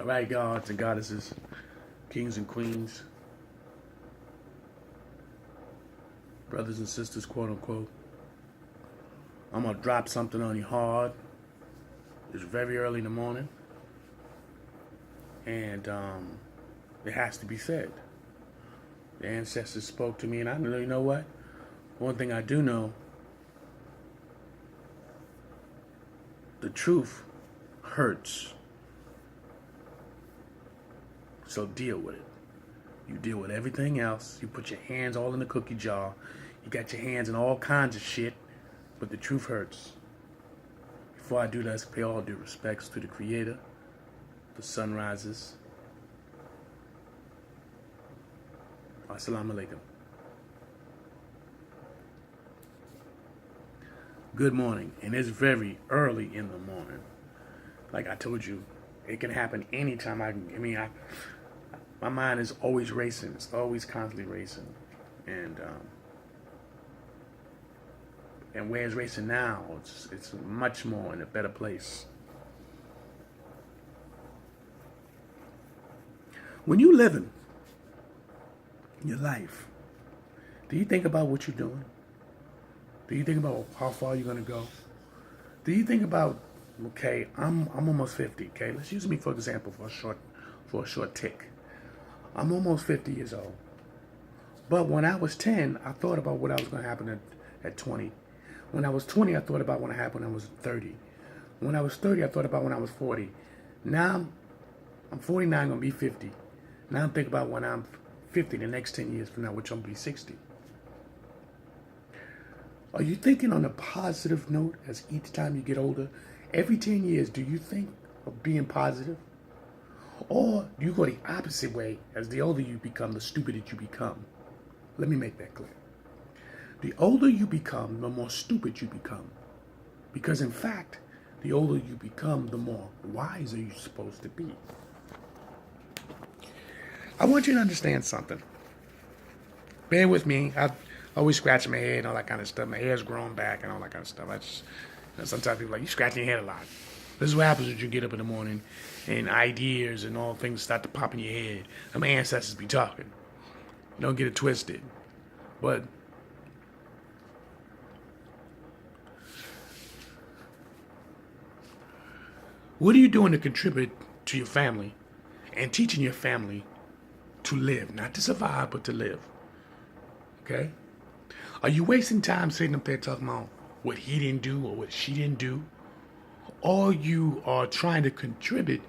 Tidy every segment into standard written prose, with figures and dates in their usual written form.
All right, gods and goddesses, kings and queens, brothers and sisters, quote unquote. I'm going to drop something on you hard. It's very early in the morning. And it has to be said. The ancestors spoke to me, and I know, you know what? One thing I do know, the truth hurts. So deal with it. You deal with everything else. You put your hands all in the cookie jar. You got your hands in all kinds of shit, but the truth hurts. Before I do that, let's pay all due respects to the Creator, the sunrises. Assalamu alaikum. Good morning, and it's very early in the morning. Like I told you, it can happen anytime. My mind is always racing. It's always constantly racing, and where it's racing now, it's much more in a better place. When you living your life, do you think about what you're doing? Do you think about how far you're gonna go? Do you think about, okay, I'm almost 50. Okay, let's use me for example for a short tick. I'm almost 50 years old. But when I was 10, I thought about what I was gonna happen at 20. When I was 20, I thought about what happened when I was 30. When I was 30, I thought about when I was 40. Now I'm 49, gonna be 50. Now I'm thinking about when I'm 50 the next 10 years from now, which I'm gonna be 60. Are you thinking on a positive note as each time you get older? Every 10 years, do you think of being positive? Or do you go the opposite way? As the older you become, the stupider you become. Let me make that clear. The older you become, the more stupid you become. Because in fact, the older you become, the more wiser you're supposed to be. I want you to understand something. Bear with me. I always scratching my head and all that kind of stuff. My hair's growing back and all that kind of stuff. Sometimes people are like, you scratching your head a lot. This is what happens when you get up in the morning and ideas and all things start to pop in your head. And my ancestors be talking. Don't get it twisted. But what are you doing to contribute to your family and teaching your family to live? Not to survive, but to live. Okay? Are you wasting time sitting up there talking about what he didn't do or what she didn't do? Or you are trying to contribute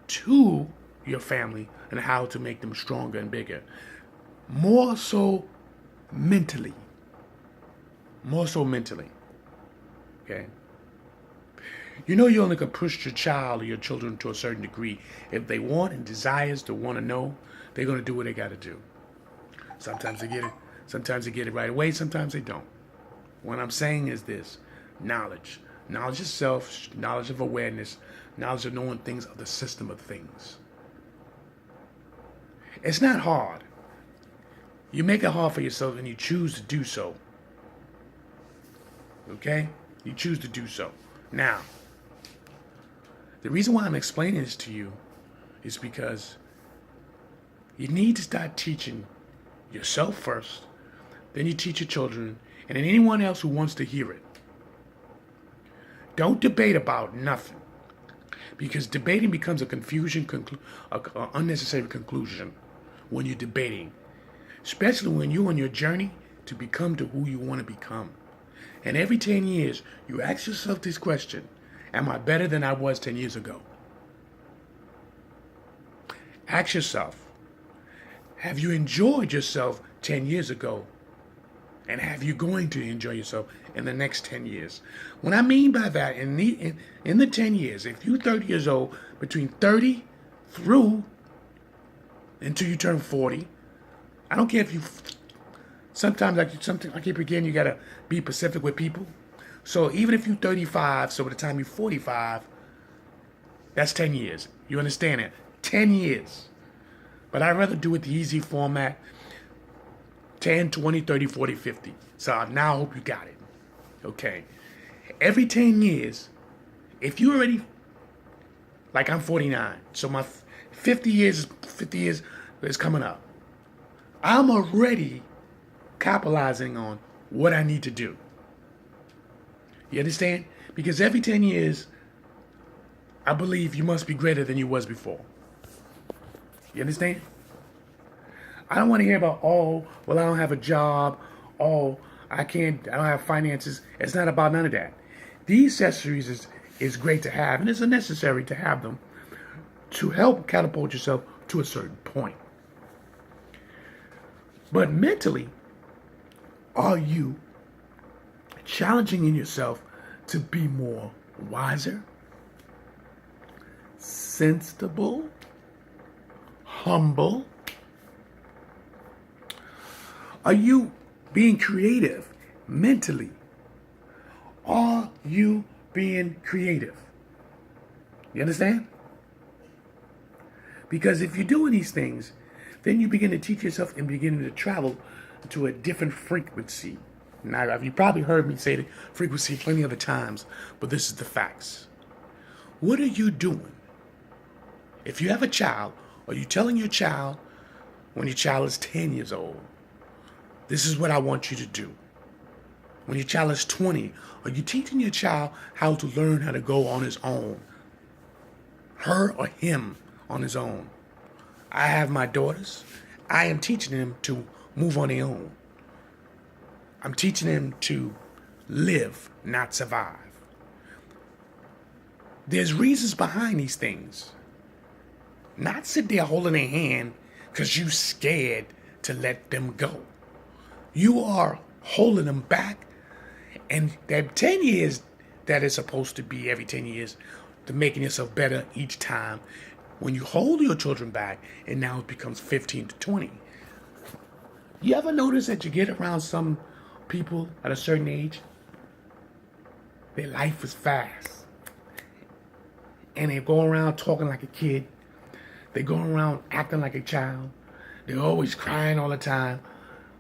to your family and how to make them stronger and bigger? More so mentally. More so mentally. Okay? You know you only can push your child or your children to a certain degree. If they want and desires to want to know, they're going to do what they got to do. Sometimes they get it. Sometimes they get it right away. Sometimes they don't. What I'm saying is this. Knowledge. Knowledge of self. Knowledge of awareness. Knowledge of knowing things of the system of things. It's not hard. You make it hard for yourself and you choose to do so. Okay? You choose to do so. Now, the reason why I'm explaining this to you is because you need to start teaching yourself first, then you teach your children, and then anyone else who wants to hear it. Don't debate about nothing, because debating becomes a confusion, an unnecessary conclusion when you're debating, especially when you're on your journey to become to who you want to become. And every 10 years, you ask yourself this question: am I better than I was 10 years ago? Ask yourself, have you enjoyed yourself 10 years ago? And have you going to enjoy yourself in the next 10 years? What I mean by that, in the 10 years, if you're 30 years old, between 30 through until you turn 40, I don't care if you, sometimes I keep forgetting you got to be pacific with people. So even if you're 35, so by the time you're 45, that's 10 years. You understand that? 10 years. But I'd rather do it the easy format. 10, 20, 30, 40, 50. So now I hope you got it. Okay. Every 10 years, if you already, like I'm 49, so 50 years is coming up. I'm already capitalizing on what I need to do. You understand? Because every 10 years, I believe you must be greater than you was before. You understand? I don't want to hear about, oh, well, I don't have a job. Oh, I don't have finances. It's not about none of that. These accessories is great to have, and it's necessary to have them to help catapult yourself to a certain point. But mentally, are you challenging in yourself to be more wiser, sensible, humble? Are you being creative mentally? Are you being creative? You understand? Because if you're doing these things, then you begin to teach yourself and begin to travel to a different frequency. Now, you probably heard me say the frequency plenty of other times, but this is the facts. What are you doing? If you have a child, are you telling your child when your child is 10 years old, this is what I want you to do? When your child is 20, are you teaching your child how to learn how to go on his own? Her or him on his own? I have my daughters. I am teaching them to move on their own. I'm teaching them to live, not survive. There's reasons behind these things. Not sit there holding their hand because you're scared to let them go. You are holding them back, and that 10 years that is supposed to be every 10 years to making yourself better each time. When you hold your children back, and now it becomes 15 to 20. You ever notice that you get around some people at a certain age, their life is fast, and they go around talking like a kid, they go around acting like a child, they're always crying all the time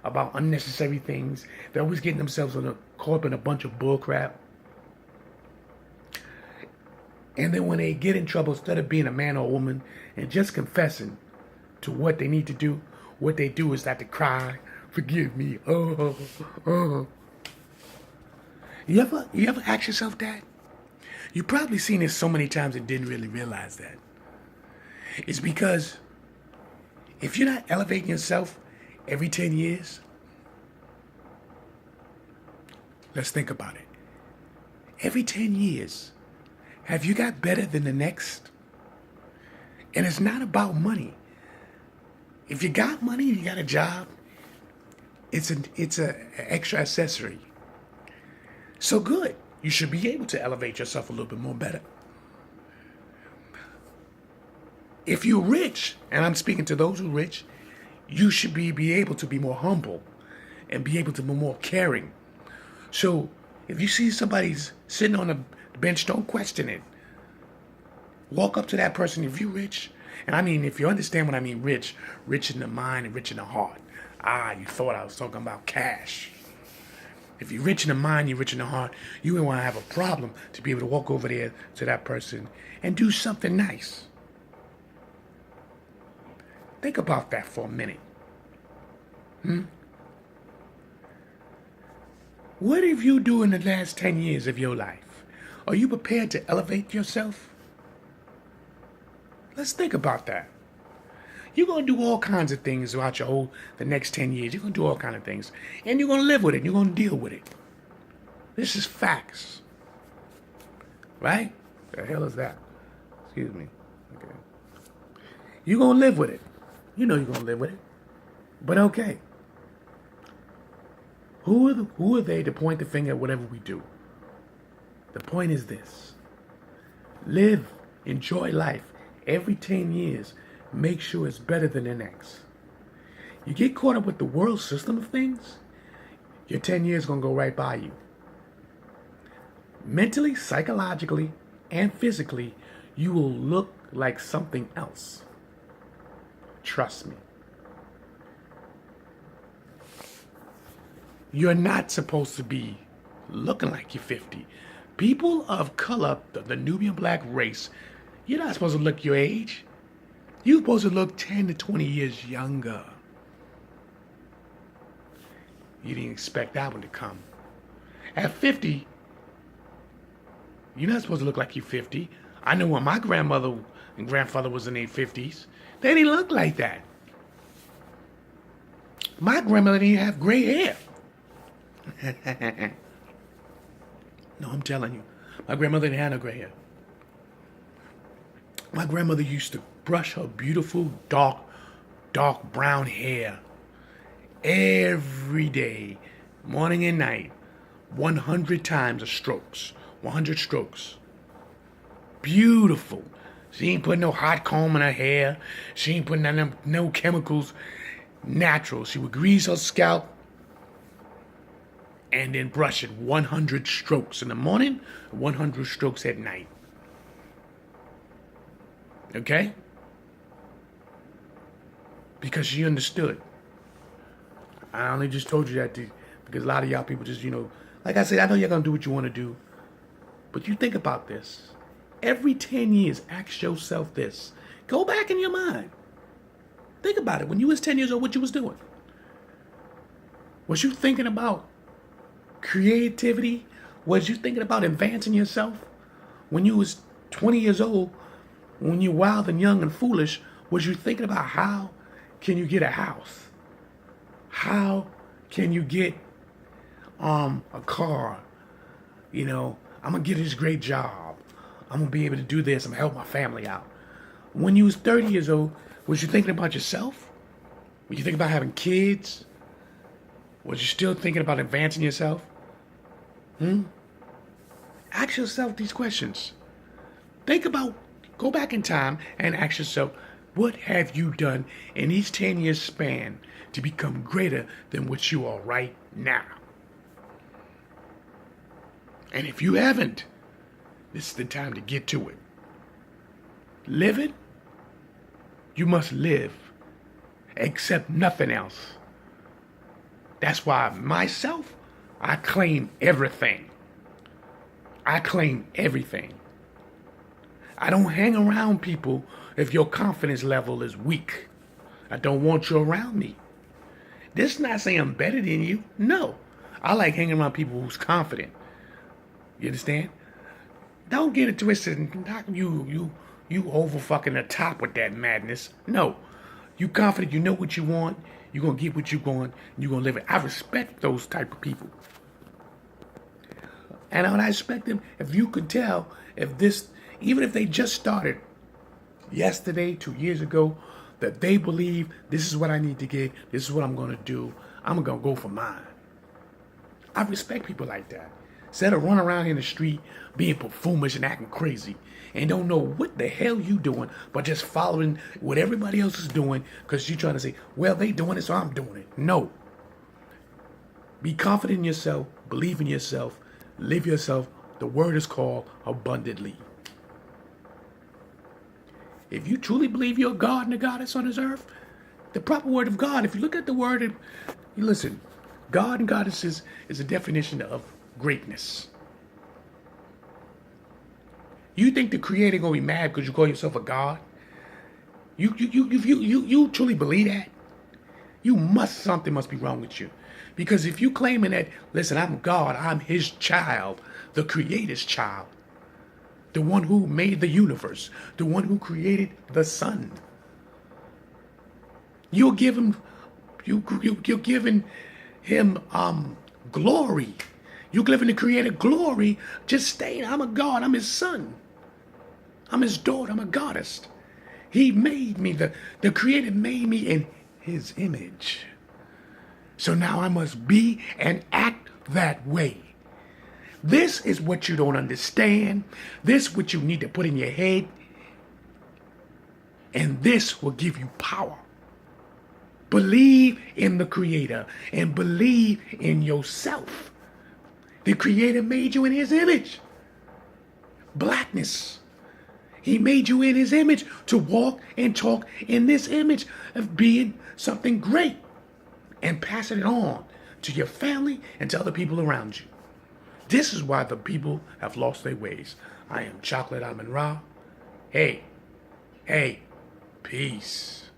about unnecessary things, they're always getting themselves caught up in a bunch of bull crap. And then when they get in trouble, instead of being a man or a woman and just confessing to what they need to do, what they do is that to cry, forgive me, oh, oh. You ever ask yourself that? You've probably seen it so many times and didn't really realize that. It's because if you're not elevating yourself every 10 years, let's think about it. Every 10 years, have you got better than the next? And it's not about money. If you got money, you got a job, it's an extra accessory. So good. You should be able to elevate yourself a little bit more better. If you're rich, and I'm speaking to those who are rich, you should be able to be more humble and be able to be more caring. So if you see somebody's sitting on a bench, don't question it. Walk up to that person if you're rich. And I mean, if you understand what I mean, rich in the mind and rich in the heart. You thought I was talking about cash. If you're rich in the mind, you're rich in the heart, you wouldn't want to have a problem to be able to walk over there to that person and do something nice. Think about that for a minute. What have you do in the last 10 years of your life? Are you prepared to elevate yourself? Let's think about that. You're going to do all kinds of things throughout the next 10 years. You're going to do all kinds of things. And you're going to live with it. You're going to deal with it. This is facts. Right? The hell is that? Excuse me. Okay. You're going to live with it. You know you're going to live with it. But okay. Who are they to point the finger at whatever we do? The point is this. Live, enjoy life. Every 10 years, make sure it's better than the next. You get caught up with the world system of things, your 10 years going to go right by you. Mentally, psychologically, and physically, you will look like something else. Trust me. You're not supposed to be looking like you're 50. People of color, the Nubian black race, you're not supposed to look your age. You're supposed to look 10 to 20 years younger. You didn't expect that one to come. At 50, you're not supposed to look like you're 50. I know when my grandmother and grandfather was in their 50s, they didn't look like that. My grandmother didn't have gray hair. No, I'm telling you. My grandmother didn't have no gray hair. My grandmother used to brush her beautiful dark brown hair every day, morning and night, 100 times of strokes, 100 strokes. Beautiful. She ain't putting no hot comb in her hair. She ain't putting no chemicals. Natural. She would grease her scalp and then brush it 100 strokes in the morning, 100 strokes at night. Okay? Because she understood. I only just told you that because a lot of y'all people just, like I said, I know you're going to do what you want to do. But you think about this. Every 10 years, ask yourself this. Go back in your mind. Think about it. When you was 10 years old, what you was doing? Was you thinking about creativity? Was you thinking about advancing yourself? When you was 20 years old, when you're wild and young and foolish, was you thinking about how can you get a house? How can you get a car? I'm going to get this great job. I'm going to be able to do this. I'm going to help my family out. When you was 30 years old, was you thinking about yourself? Were you thinking about having kids? Was you still thinking about advancing yourself? Ask yourself these questions. Go back in time and ask yourself, what have you done in each 10-year span to become greater than what you are right now? And if you haven't, this is the time to get to it. Live it. You must live. Accept nothing else. That's why myself, I claim everything. I claim everything. I don't hang around people if your confidence level is weak. I don't want you around me. This is not saying I'm better than you. No. I like hanging around people who's confident. You understand? Don't get it twisted and knock you over fucking the top with that madness. No. You confident, you know what you want, you're going to get what you want, and you're going to live it. I respect those type of people. And I respect them if you could tell even if they just started yesterday, 2 years ago, that they believe this is what I need to get, this is what I'm going to do, I'm going to go for mine. I respect people like that. Instead of running around in the street being performance and acting crazy and don't know what the hell you doing, but just following what everybody else is doing because you're trying to say, well, they doing it, so I'm doing it. No. Be confident in yourself, believe in yourself, live yourself. The word is called abundantly. If you truly believe you're a God and a goddess on this earth, the proper word of God, if you look at the word, listen, God and goddesses is a definition of greatness. You think the creator gonna be mad because you call yourself a God? You truly believe that? Something must be wrong with you. Because if you claiming that, listen, I'm God, I'm his child, the creator's child, the one who made the universe, the one who created the sun, you're giving him glory. You're giving the creator glory, just saying, I'm a God, I'm his son. I'm his daughter, I'm a goddess. He made me, the creator made me in his image. So now I must be and act that way. This is what you don't understand. This is what you need to put in your head. And this will give you power. Believe in the creator and believe in yourself. The creator made you in his image. Blackness. He made you in his image to walk and talk in this image of being something great and passing it on to your family and to other people around you. This is why the people have lost their ways. I am Chocolate AMUN-RA. Hey, Peace.